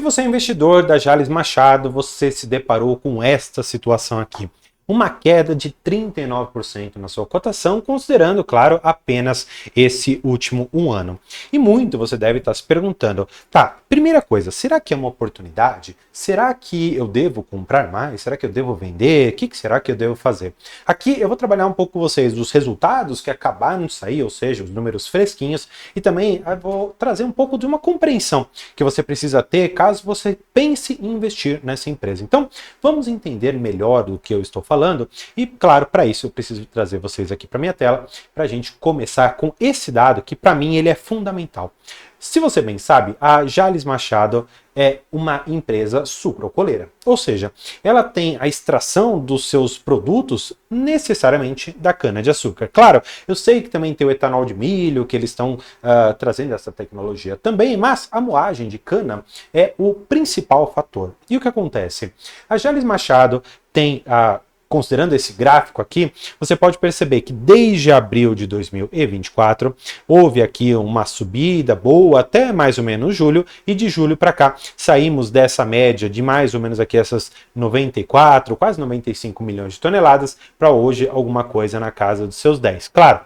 você é investidor da Jalles Machado, você se deparou com esta situação aqui. Uma queda de 39% na sua cotação, considerando, claro, apenas esse último um ano. E muito você deve estar se perguntando, tá, primeira coisa, será que é uma oportunidade? Será que eu devo comprar mais? Será que eu devo vender? O que será que eu devo fazer? Aqui eu vou trabalhar um pouco com vocês dos resultados que acabaram de sair, ou seja, os números fresquinhos, e também eu vou trazer um pouco de uma compreensão que você precisa ter caso você pense em investir nessa empresa. Então, vamos entender melhor do que eu estou falando e, claro, para isso eu preciso trazer vocês aqui para minha tela para a gente começar com esse dado que para mim ele é fundamental. Se você bem sabe, a Jalles Machado é uma empresa sucrocoleira, ou seja, ela tem a extração dos seus produtos necessariamente da cana-de-açúcar. Claro, eu sei que também tem o etanol de milho, que eles estão trazendo essa tecnologia também, mas a moagem de cana é o principal fator. E o que acontece? A Jalles Machado tem considerando esse gráfico aqui, você pode perceber que desde abril de 2024 houve aqui uma subida boa até mais ou menos julho, e de julho para cá saímos dessa média de mais ou menos aqui essas 94, quase 95 milhões de toneladas para hoje alguma coisa na casa dos seus 10. Claro,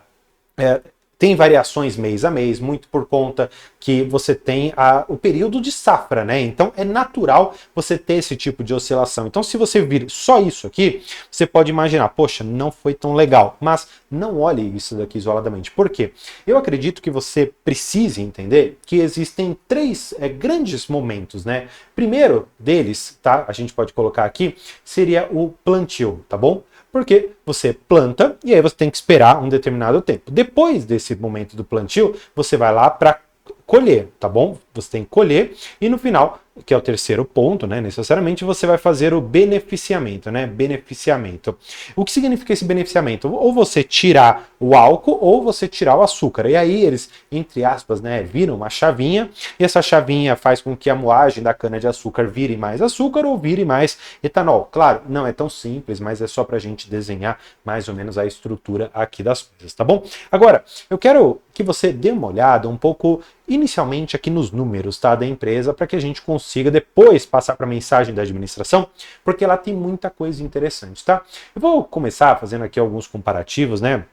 tem variações mês a mês, muito por conta que você tem o período de safra, né? Então é natural você ter esse tipo de oscilação. Então se você vir só isso aqui, você pode imaginar, poxa, não foi tão legal. Mas não olhe isso daqui isoladamente. Por quê? Eu acredito que você precise entender que existem três grandes momentos, né? Primeiro deles, tá? A gente pode colocar aqui, seria o plantio, tá bom? Porque você planta e aí você tem que esperar um determinado tempo. Depois desse momento do plantio, você vai lá para colher, tá bom? Você tem que colher e no final, que é o terceiro ponto, né, necessariamente, você vai fazer o beneficiamento, né, beneficiamento. O que significa esse beneficiamento? Ou você tirar o álcool ou você tirar o açúcar. E aí eles, entre aspas, né, viram uma chavinha e essa chavinha faz com que a moagem da cana-de-açúcar vire mais açúcar ou vire mais etanol. Claro, não é tão simples, mas é só para a gente desenhar mais ou menos a estrutura aqui das coisas, tá bom? Agora, eu quero que você dê uma olhada um pouco inicialmente aqui nos números, tá, da empresa, para que a gente consiga depois passar para a mensagem da administração, porque ela tem muita coisa interessante, tá? Eu vou começar fazendo aqui alguns comparativos, né?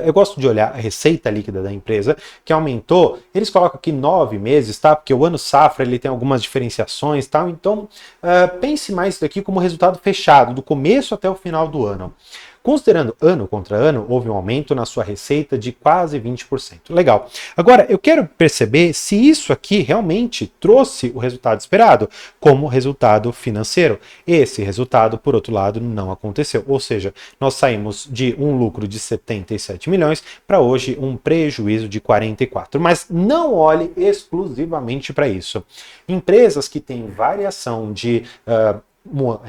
Eu gosto de olhar a receita líquida da empresa, que aumentou, eles colocam aqui 9 meses, tá? Porque o ano safra ele tem algumas diferenciações, tá? Então, pense mais isso daqui como resultado fechado, do começo até o final do ano. Considerando ano contra ano, houve um aumento na sua receita de quase 20%. Legal. Agora, eu quero perceber se isso aqui realmente trouxe o resultado esperado como resultado financeiro. Esse resultado, por outro lado, não aconteceu. Ou seja, nós saímos de um lucro de 77 milhões para hoje um prejuízo de 44. Mas não olhe exclusivamente para isso. Empresas que têm variação de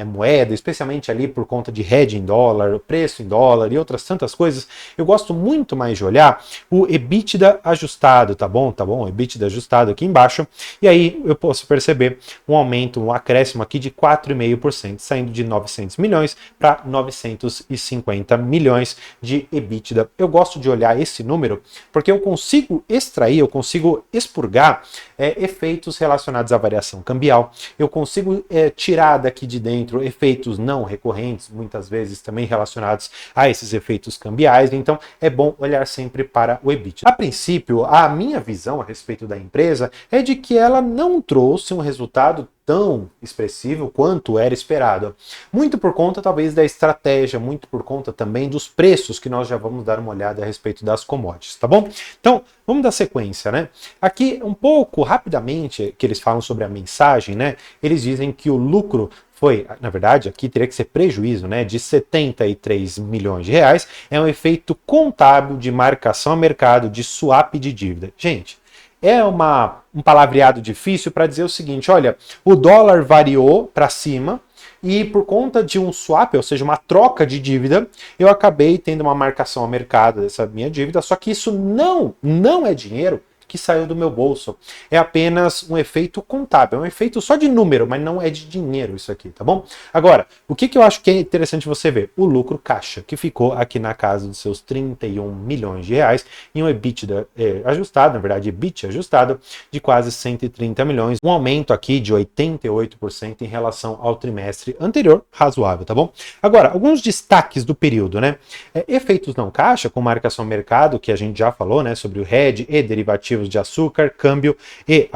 moeda, especialmente ali por conta de hedge em dólar, preço em dólar e outras tantas coisas, eu gosto muito mais de olhar o EBITDA ajustado, tá bom? Tá bom? O EBITDA ajustado aqui embaixo, e aí eu posso perceber um aumento, um acréscimo aqui de 4,5%, saindo de 900 milhões para 950 milhões de EBITDA. Eu gosto de olhar esse número porque eu consigo extrair, eu consigo expurgar efeitos relacionados à variação cambial, eu consigo tirar daqui de dentro efeitos não recorrentes, muitas vezes também relacionados a esses efeitos cambiais, então é bom olhar sempre para o EBITDA. A princípio, a minha visão a respeito da empresa é de que ela não trouxe um resultado tão expressivo quanto era esperado. Muito por conta, talvez, da estratégia, muito por conta também dos preços, que nós já vamos dar uma olhada a respeito das commodities, tá bom? Então, vamos dar sequência, né? Aqui, um pouco rapidamente, que eles falam sobre a mensagem, né? Eles dizem que o lucro foi, na verdade, aqui teria que ser prejuízo, né, de 73 milhões de reais, é um efeito contábil de marcação a mercado de swap de dívida. Gente, é um palavreado difícil para dizer o seguinte, olha, o dólar variou para cima e por conta de um swap, ou seja, uma troca de dívida, eu acabei tendo uma marcação a mercado dessa minha dívida, só que isso não é dinheiro que saiu do meu bolso. É apenas um efeito contábil, é um efeito só de número, mas não é de dinheiro isso aqui, tá bom? Agora, o que eu acho que é interessante você ver? O lucro caixa, que ficou aqui na casa dos seus 31 milhões de reais, e um EBITDA ajustado, na verdade, EBIT ajustado, de quase 130 milhões, um aumento aqui de 88% em relação ao trimestre anterior, razoável, tá bom? Agora, alguns destaques do período, né? Efeitos não caixa, com marcação mercado, que a gente já falou, né, sobre o hedge e derivativos de açúcar, câmbio e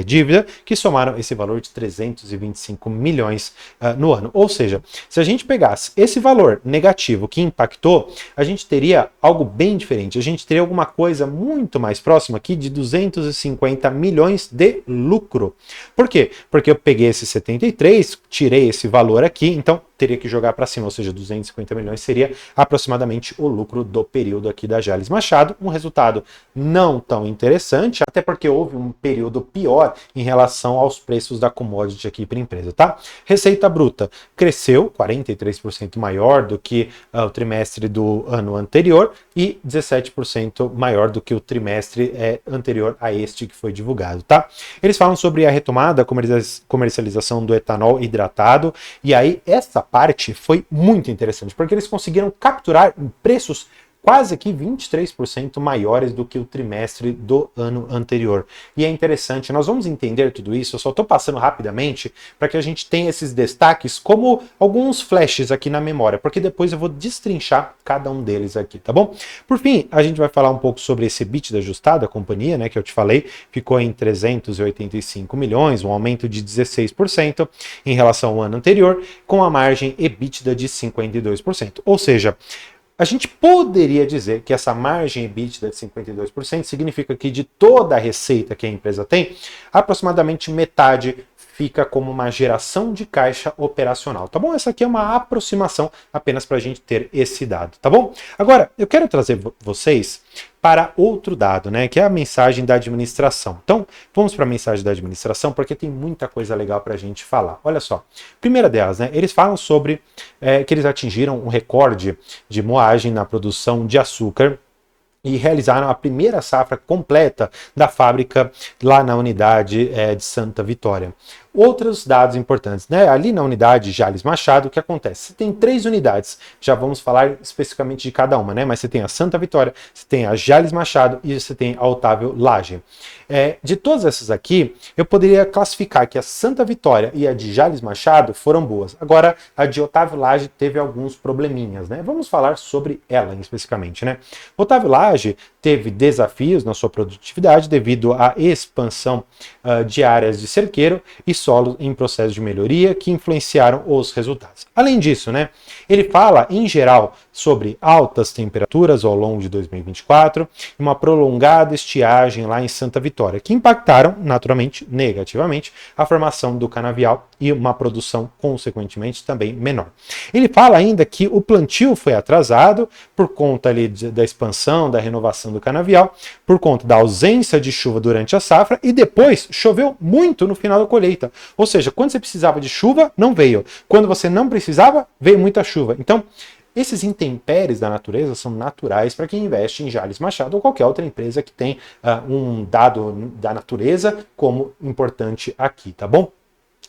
dívida, que somaram esse valor de 325 milhões no ano. Ou seja, se a gente pegasse esse valor negativo que impactou, a gente teria algo bem diferente. A gente teria alguma coisa muito mais próxima aqui de 250 milhões de lucro. Por quê? Porque eu peguei esse 73, tirei esse valor aqui, então teria que jogar para cima, ou seja, 250 milhões seria aproximadamente o lucro do período aqui da Jalles Machado, um resultado não tão interessante, até porque houve um período pior em relação aos preços da commodity aqui para a empresa, tá? Receita bruta cresceu 43% maior do que o trimestre do ano anterior e 17% maior do que o trimestre anterior a este que foi divulgado, tá? Eles falam sobre a retomada da comercialização do etanol hidratado, e aí essa parte foi muito interessante, porque eles conseguiram capturar preços quase que 23% maiores do que o trimestre do ano anterior. E é interessante, nós vamos entender tudo isso, eu só estou passando rapidamente para que a gente tenha esses destaques como alguns flashes aqui na memória, porque depois eu vou destrinchar cada um deles aqui, tá bom? Por fim, a gente vai falar um pouco sobre esse EBITDA ajustado da companhia, né, que eu te falei, ficou em 385 milhões, um aumento de 16% em relação ao ano anterior, com a margem EBITDA de 52%. Ou seja, a gente poderia dizer que essa margem EBITDA de 52% significa que de toda a receita que a empresa tem, aproximadamente metade fica como uma geração de caixa operacional, tá bom? Essa aqui é uma aproximação apenas para a gente ter esse dado, tá bom? Agora, eu quero trazer vocês para outro dado, né, que é a mensagem da administração. Então, vamos para a mensagem da administração, porque tem muita coisa legal para a gente falar. Olha só, primeira delas, né, eles falam sobre que eles atingiram um recorde de moagem na produção de açúcar e realizaram a primeira safra completa da fábrica lá na unidade de Santa Vitória. Outros dados importantes, né? Ali na unidade Jalles Machado, o que acontece? Você tem 3 unidades, já vamos falar especificamente de cada uma, né? Mas você tem a Santa Vitória, você tem a Jalles Machado e você tem a Otávio Lage. De todas essas aqui, eu poderia classificar que a Santa Vitória e a de Jalles Machado foram boas. Agora, a de Otávio Lage teve alguns probleminhas, né? Vamos falar sobre ela especificamente, né? Otávio Lage teve desafios na sua produtividade devido à expansão de áreas de cerqueiro e solo em processo de melhoria que influenciaram os resultados. Além disso, né, ele fala em geral sobre altas temperaturas ao longo de 2024 e uma prolongada estiagem lá em Santa Vitória, que impactaram naturalmente negativamente a formação do canavial e uma produção consequentemente também menor. Ele fala ainda que o plantio foi atrasado por conta ali da expansão, da renovação do canavial, por conta da ausência de chuva durante a safra e depois choveu muito no final da colheita. Ou seja, quando você precisava de chuva, não veio. Quando você não precisava, veio muita chuva. Então, esses intempéries da natureza são naturais para quem investe em Jalles Machado ou qualquer outra empresa que tem um dado da natureza como importante aqui, tá bom?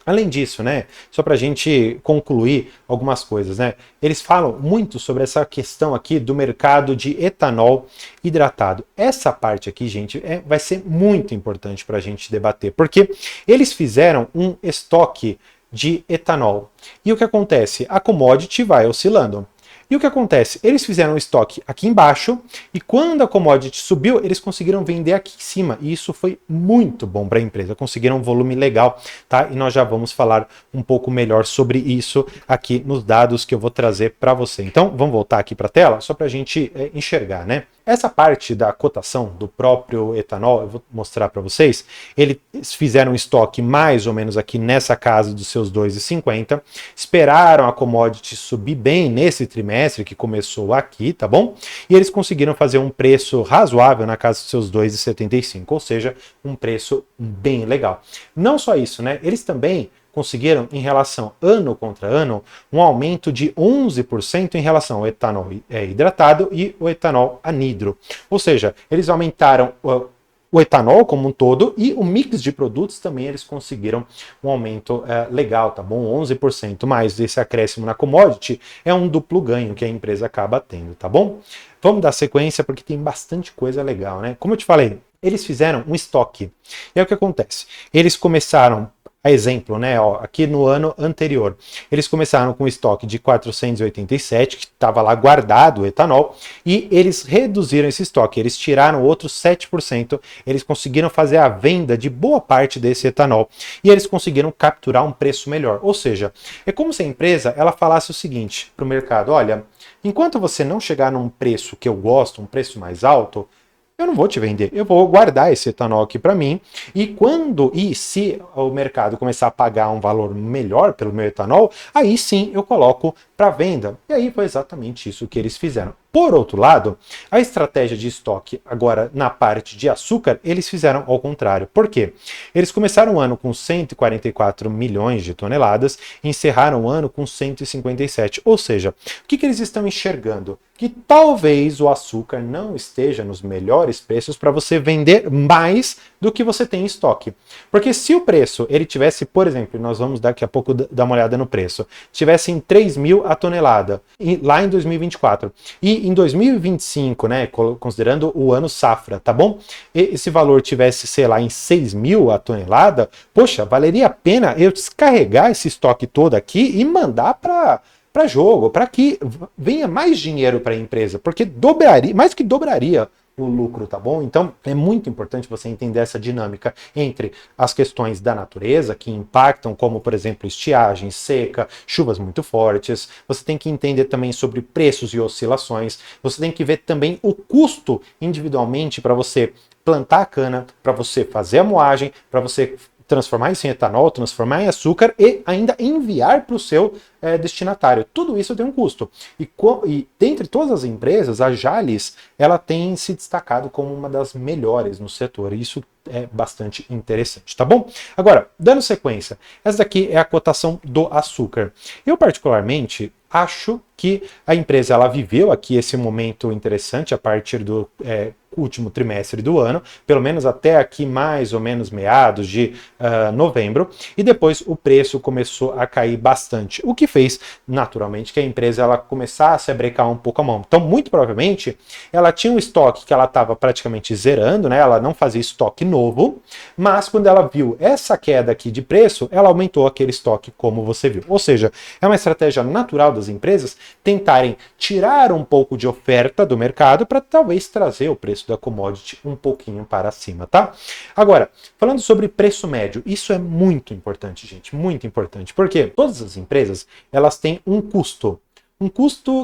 Além disso, né, só para a gente concluir algumas coisas, né, eles falam muito sobre essa questão aqui do mercado de etanol hidratado. Essa parte aqui, gente, vai ser muito importante para a gente debater, porque eles fizeram um estoque de etanol. E o que acontece? A commodity vai oscilando. E o que acontece? Eles fizeram um estoque aqui embaixo e quando a commodity subiu, eles conseguiram vender aqui em cima. E isso foi muito bom para a empresa. Conseguiram um volume legal, tá? E nós já vamos falar um pouco melhor sobre isso aqui nos dados que eu vou trazer para você. Então, vamos voltar aqui para a tela só para a gente enxergar, né? Essa parte da cotação do próprio etanol, eu vou mostrar para vocês, eles fizeram um estoque mais ou menos aqui nessa casa dos seus 2,50, esperaram a commodity subir bem nesse trimestre que começou aqui, tá bom? E eles conseguiram fazer um preço razoável na casa dos seus 2,75, ou seja, um preço bem legal. Não só isso, né? Eles também conseguiram, em relação ano contra ano, um aumento de 11% em relação ao etanol hidratado e o etanol anidro. Ou seja, eles aumentaram o etanol como um todo e o mix de produtos também eles conseguiram um aumento legal, tá bom? 11% mais desse acréscimo na commodity é um duplo ganho que a empresa acaba tendo, tá bom? Vamos dar sequência porque tem bastante coisa legal, né? Como eu te falei, eles fizeram um estoque. E aí o que acontece? Eles começaram, a exemplo, né, ó, aqui no ano anterior, eles começaram com um estoque de 487, que estava lá guardado o etanol, e eles reduziram esse estoque, eles tiraram outros 7%, eles conseguiram fazer a venda de boa parte desse etanol, e eles conseguiram capturar um preço melhor. Ou seja, é como se a empresa ela falasse o seguinte para o mercado: olha, enquanto você não chegar num preço que eu gosto, um preço mais alto, eu não vou te vender, eu vou guardar esse etanol aqui para mim, e se o mercado começar a pagar um valor melhor pelo meu etanol, aí sim eu coloco para venda. E aí foi exatamente isso que eles fizeram. Por outro lado, a estratégia de estoque agora na parte de açúcar, eles fizeram ao contrário. Por quê? Eles começaram o ano com 144 milhões de toneladas e encerraram o ano com 157. Ou seja, o que eles estão enxergando? Que talvez o açúcar não esteja nos melhores preços para você vender mais do que você tem em estoque. Porque se o preço ele tivesse, por exemplo, nós vamos daqui a pouco dar uma olhada no preço, tivesse em 3 mil a tonelada lá em 2024 e em 2025, né, considerando o ano safra, tá bom? Esse valor tivesse, sei lá, em 6 mil a tonelada, poxa, valeria a pena eu descarregar esse estoque todo aqui e mandar para jogo, para que venha mais dinheiro para a empresa, porque dobraria, mais que dobraria o lucro, tá bom? Então é muito importante você entender essa dinâmica entre as questões da natureza que impactam, como por exemplo estiagem, seca, chuvas muito fortes. Você tem que entender também sobre preços e oscilações. Você tem que ver também o custo individualmente para você plantar a cana, para você fazer a moagem, para você transformar isso em etanol, transformar em açúcar e ainda enviar para o seu destinatário. Tudo isso tem um custo. E dentre todas as empresas, a Jalles ela tem se destacado como uma das melhores no setor. E isso é bastante interessante, tá bom? Agora, dando sequência, essa daqui é a cotação do açúcar. Eu particularmente acho que a empresa ela viveu aqui esse momento interessante a partir do último trimestre do ano, pelo menos até aqui mais ou menos meados de novembro, e depois o preço começou a cair bastante, o que fez naturalmente que a empresa ela começasse a brecar um pouco a mão. Então, muito provavelmente, ela tinha um estoque que ela estava praticamente zerando, né? Ela não fazia estoque novo, mas quando ela viu essa queda aqui de preço, ela aumentou aquele estoque como você viu. Ou seja, é uma estratégia natural das empresas tentarem tirar um pouco de oferta do mercado para talvez trazer o preço da commodity um pouquinho para cima, tá? Agora, falando sobre preço médio, isso é muito importante, gente, muito importante, porque todas as empresas, elas têm um custo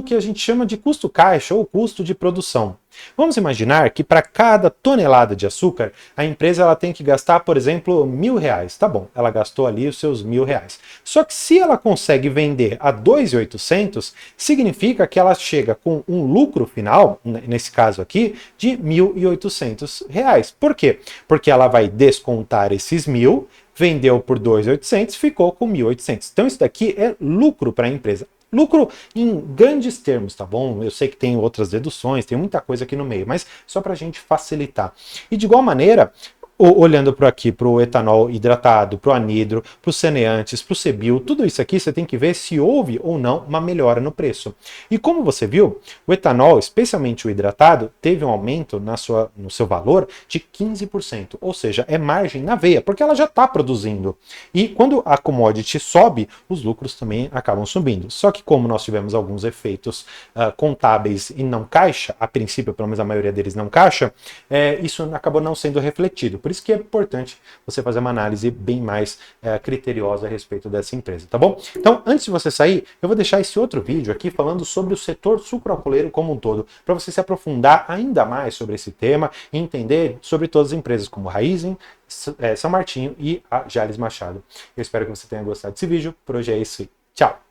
que a gente chama de custo caixa ou custo de produção. Vamos imaginar que para cada tonelada de açúcar, a empresa ela tem que gastar, por exemplo, R$1.000. Tá bom, ela gastou ali os seus R$1.000. Só que se ela consegue vender a 2.800, significa que ela chega com um lucro final, nesse caso aqui, de R$1.800. Por quê? Porque ela vai descontar esses 1.000, vendeu por 2.800, ficou com 1.800. Então isso daqui é lucro para a empresa. Lucro em grandes termos, tá bom? Eu sei que tem outras deduções, tem muita coisa aqui no meio, mas só para a gente facilitar. E de igual maneira, olhando para aqui, para o etanol hidratado, para o anidro, para os ceneantes, para o CBIO, tudo isso aqui você tem que ver se houve ou não uma melhora no preço. E como você viu, o etanol, especialmente o hidratado, teve um aumento no seu valor de 15%, ou seja, é margem na veia, porque ela já está produzindo. E quando a commodity sobe, os lucros também acabam subindo. Só que como nós tivemos alguns efeitos contábeis e não caixa, a princípio, pelo menos a maioria deles não caixa, isso acabou não sendo refletido. Por isso que é importante você fazer uma análise bem mais criteriosa a respeito dessa empresa, tá bom? Então, antes de você sair, eu vou deixar esse outro vídeo aqui falando sobre o setor sucroalcooleiro como um todo, para você se aprofundar ainda mais sobre esse tema e entender sobre todas as empresas como Raízen, São Martinho e a Jalles Machado. Eu espero que você tenha gostado desse vídeo. Por hoje é isso. Tchau!